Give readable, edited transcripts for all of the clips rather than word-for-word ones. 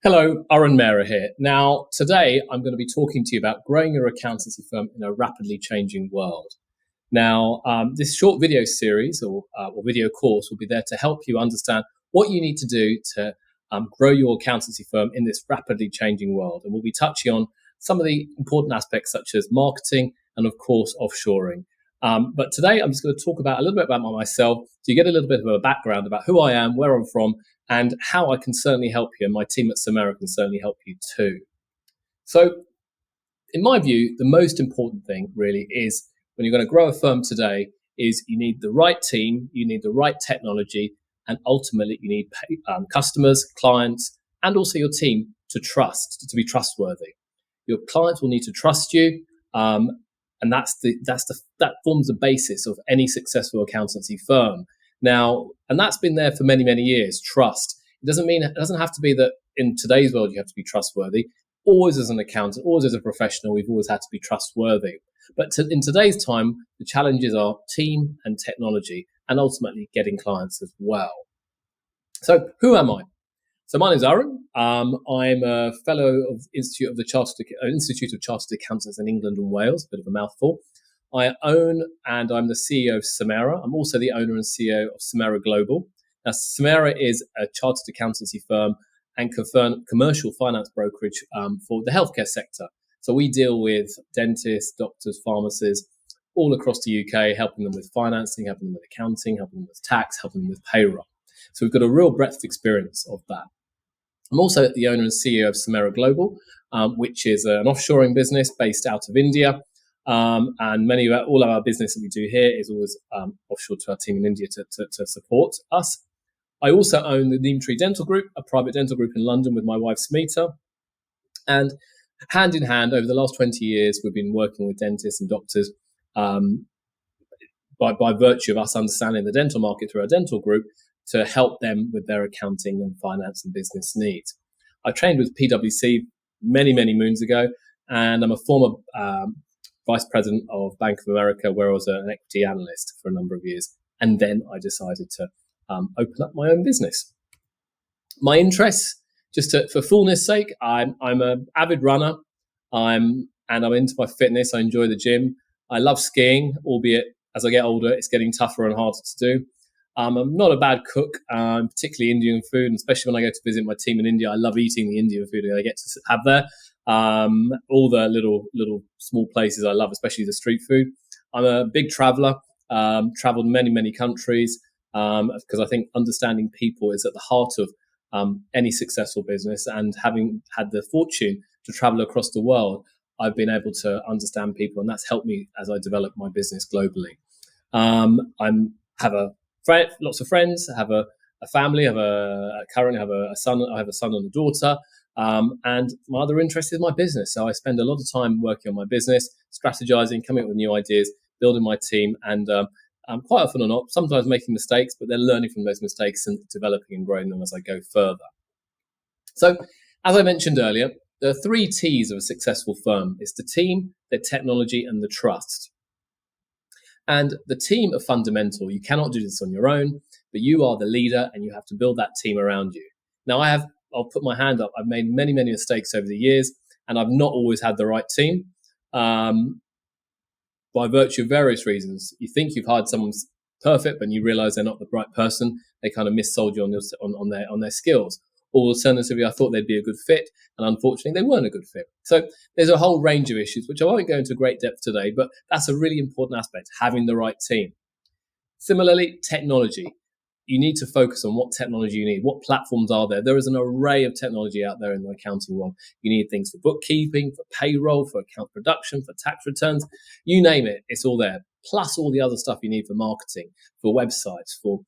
Hello, Arun here. Now, today I'm going to be talking to you about growing your accountancy firm in a rapidly changing world. Now, this short video series or video course will be there to help you understand what you need to do to grow your accountancy firm in this rapidly changing world. And we'll be touching on some of the important aspects such as marketing and, of course, offshoring. But today I'm just going to talk about a little bit about myself so you get a little bit of a background about who I am, where I'm from, and how I can certainly help you, and my team at Samera can certainly help you too. So, in my view, the most important thing really is when you're going to grow a firm today is you need the right team, you need the right technology, and ultimately you need customers, clients, and also your team to be trustworthy. Your clients will need to trust you, and that forms the basis of any successful accountancy firm. Now, and that's been there for many, many years, trust. It doesn't have to be that in today's world you have to be trustworthy. Always as an accountant, always as a professional, we've always had to be trustworthy. But in today's time, the challenges are team and technology, and ultimately getting clients as well. So who am I? So my name is Arun. I'm a fellow of Institute of Chartered Accountants in England and Wales, a bit of a mouthful. I own and I'm the CEO of Samera. I'm also the owner and CEO of Samera Global. Now, Samera is a chartered accountancy firm and commercial finance brokerage for the healthcare sector. So we deal with dentists, doctors, pharmacists all across the UK, helping them with financing, helping them with accounting, helping them with tax, helping them with payroll. So we've got a real breadth of experience of that. I'm also the owner and CEO of Samera Global, which is an offshoring business based out of India. And all of our business that we do here is always offshore to our team in India to support us. I also own the Neemtree Dental Group, a private dental group in London with my wife Samera. And hand in hand, over the last 20 years, we've been working with dentists and doctors by virtue of us understanding the dental market through our dental group to help them with their accounting and finance and business needs. I trained with PwC many, many moons ago, and I'm a former Vice President of Bank of America, where I was an equity analyst for a number of years. And then I decided to open up my own business. My interests, for fullness sake, I'm an avid runner. I'm into my fitness. I enjoy the gym. I love skiing, albeit as I get older, it's getting tougher and harder to do. I'm not a bad cook, particularly Indian food, and especially when I go to visit my team in India. I love eating the Indian food that I get to have there. All the little small places I love, especially the street food. I'm a big traveler, traveled many, many countries, because I think understanding people is at the heart of any successful business. And having had the fortune to travel across the world, I've been able to understand people, and that's helped me as I develop my business globally. Lots of friends, have a family, currently have a son. I have a son and a daughter. And my other interest is my business. So I spend a lot of time working on my business, strategizing, coming up with new ideas, building my team, and quite often or not, sometimes making mistakes, but then learning from those mistakes and developing and growing them as I go further. So, as I mentioned earlier, there are 3 T's of a successful firm. It's the team, the technology, and the trust. And the team are fundamental. You cannot do this on your own, but you are the leader and you have to build that team around you. Now, I'll put my hand up. I've made many, many mistakes over the years, and I've not always had the right team by virtue of various reasons. You think you've hired someone perfect, but you realize they're not the right person. They kind of missold you on their skills. Or alternatively, I thought they'd be a good fit, and unfortunately, they weren't a good fit. So there's a whole range of issues, which I won't go into great depth today, but that's a really important aspect, having the right team. Similarly, technology. You need to focus on what technology you need. What platforms are there? There is an array of technology out there in the accounting world. You need things for bookkeeping, for payroll, for account production, for tax returns. You name it, it's all there. Plus all the other stuff you need for marketing, for websites, for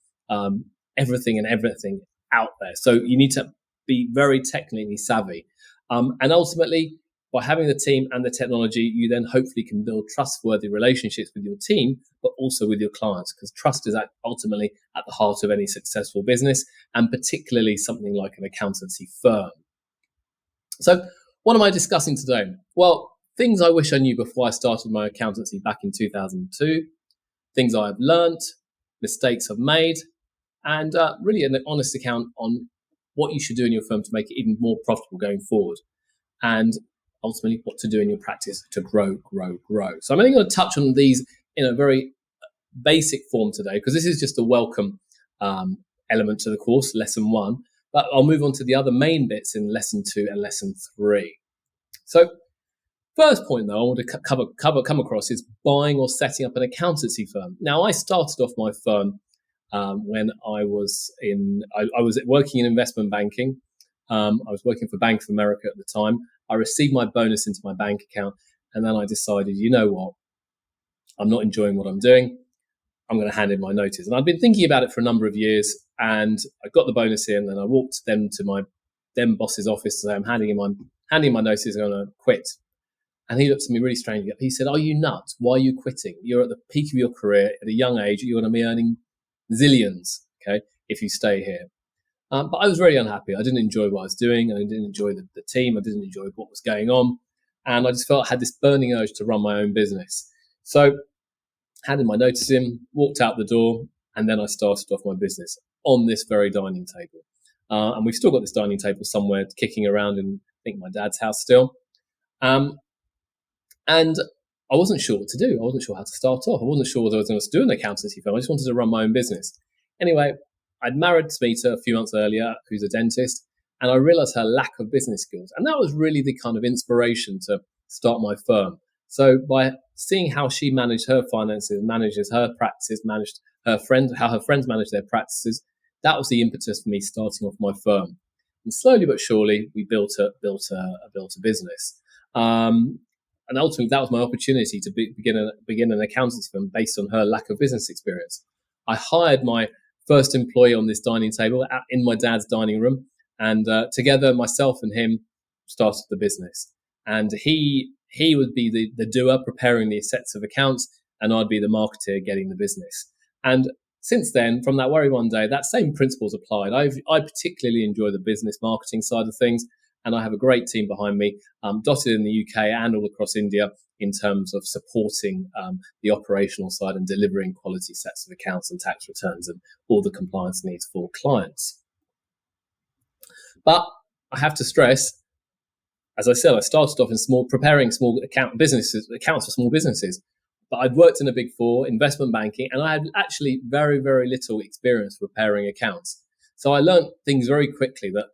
everything out there. So you need to be very technically savvy. And ultimately, by having the team and the technology, you then hopefully can build trustworthy relationships with your team, but also with your clients, because trust is ultimately at the heart of any successful business, and particularly something like an accountancy firm. So what am I discussing today? Well, things I wish I knew before I started my accountancy back in 2002, things I've learnt, mistakes I've made, and really an honest account on what you should do in your firm to make it even more profitable going forward, and ultimately what to do in your practice to grow. So I'm only going to touch on these in a very basic form today, because this is just a welcome element to the course, lesson 1. But I'll move on to the other main bits in lesson 2 and lesson 3. So first point, though, I want to come across is buying or setting up an accountancy firm. Now, I started off my firm when I was working in investment banking. I was working for Bank of America at the time. I received my bonus into my bank account, and then I decided, you know what, I'm not enjoying what I'm doing. I'm going to hand in my notice. And I'd been thinking about it for a number of years, and I got the bonus in, and I walked them to my then boss's office to say, I'm handing in my notice, I'm going to quit. And he looked at me really strangely. He said, are you nuts? Why are you quitting? You're at the peak of your career at a young age. You're going to be earning zillions, okay, if you stay here. But I was very unhappy. I didn't enjoy what I was doing. I didn't enjoy the team. I didn't enjoy what was going on. And I just felt I had this burning urge to run my own business. So handed my notice in, walked out the door, and then I started off my business on this very dining table. And we've still got this dining table somewhere kicking around in, I think, my dad's house still. And I wasn't sure what to do. I wasn't sure how to start off. I wasn't sure what I was going to do an accountancy firm. I just wanted to run my own business. Anyway, I'd married Samera a few months earlier, who's a dentist, and I realized her lack of business skills. And that was really the kind of inspiration to start my firm. So by seeing how she managed her finances, manages her practices, managed her friends, how her friends managed their practices, that was the impetus for me starting off my firm. And slowly but surely, we built a business. And ultimately, that was my opportunity to begin an accountancy firm based on her lack of business experience. I hired my first employee on this dining table in my dad's dining room, and together, myself and him started the business. And he would be the doer, preparing the sets of accounts, and I'd be the marketer, getting the business. And since then, from that very one day, that same principles applied. I particularly enjoy the business marketing side of things, and I have a great team behind me, dotted in the UK and all across India, in terms of supporting the operational side and delivering quality sets of accounts and tax returns and all the compliance needs for clients. But I have to stress, as I said, I started off in preparing small accounts for small businesses. But I'd worked in a Big Four, investment banking, and I had actually very, very little experience preparing accounts. So I learned things very quickly that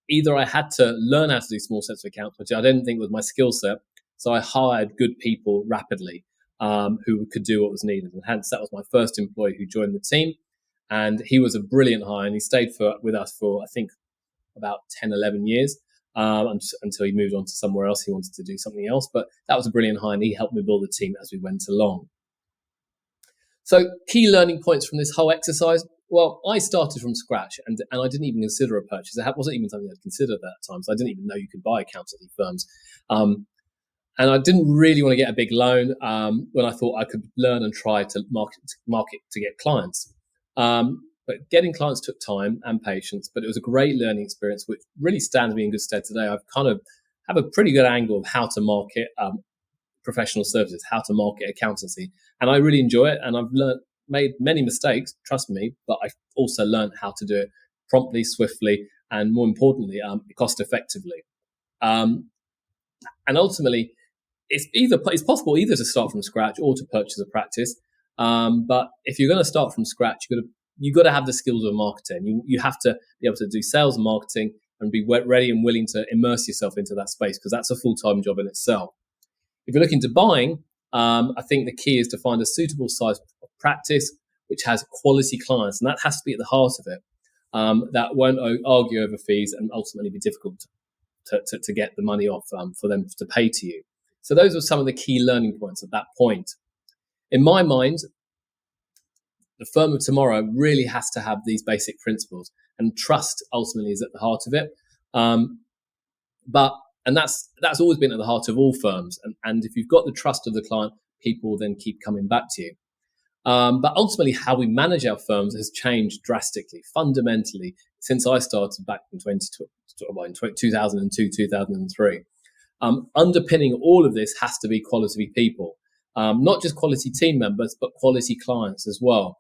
either I had to learn how to do small sets of accounts, which I didn't think was my skill set. So I hired good people rapidly who could do what was needed. And hence, that was my first employee who joined the team. And he was a brilliant hire, and he stayed with us for, I think, about 10, 11 years until he moved on to somewhere else. He wanted to do something else. But that was a brilliant hire, and he helped me build the team as we went along. So key learning points from this whole exercise. Well, I started from scratch, and I didn't even consider a purchase. It wasn't even something I'd considered at that time, so I didn't even know you could buy accountancy firms. And I didn't really want to get a big loan when I thought I could learn and try to market to get clients. But getting clients took time and patience, but it was a great learning experience, which really stands me in good stead today. I've kind of have a pretty good angle of how to market professional services, how to market accountancy, and I really enjoy it. And I've made many mistakes, trust me, but I've also learned how to do it promptly, swiftly, and more importantly, cost effectively. And ultimately, it's possible either to start from scratch or to purchase a practice. But if you're going to start from scratch, you've got to have the skills of a marketer. You have to be able to do sales and marketing and be ready and willing to immerse yourself into that space, because that's a full-time job in itself. If you're looking to buying, I think the key is to find a suitable size of practice which has quality clients, and that has to be at the heart of it. That won't argue over fees and ultimately be difficult to get the money off for them to pay to you. So those are some of the key learning points at that point. In my mind, the firm of tomorrow really has to have these basic principles, and trust ultimately is at the heart of it. And that's always been at the heart of all firms. And if you've got the trust of the client, people will then keep coming back to you. But ultimately, how we manage our firms has changed drastically, fundamentally, since I started back in 2002, 2003. Underpinning all of this has to be quality people, not just quality team members, but quality clients as well.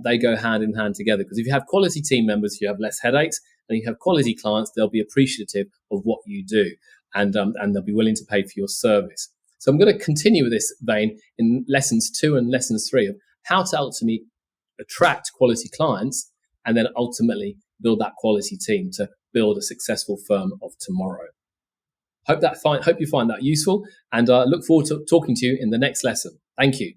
They go hand in hand together, because if you have quality team members, you have less headaches, and you have quality clients, they'll be appreciative of what you do, and they'll be willing to pay for your service. So I'm going to continue with this vein in lessons 2 and lessons 3 of how to ultimately attract quality clients and then ultimately build that quality team to build a successful firm of tomorrow. Hope you find that useful, and look forward to talking to you in the next lesson. Thank you.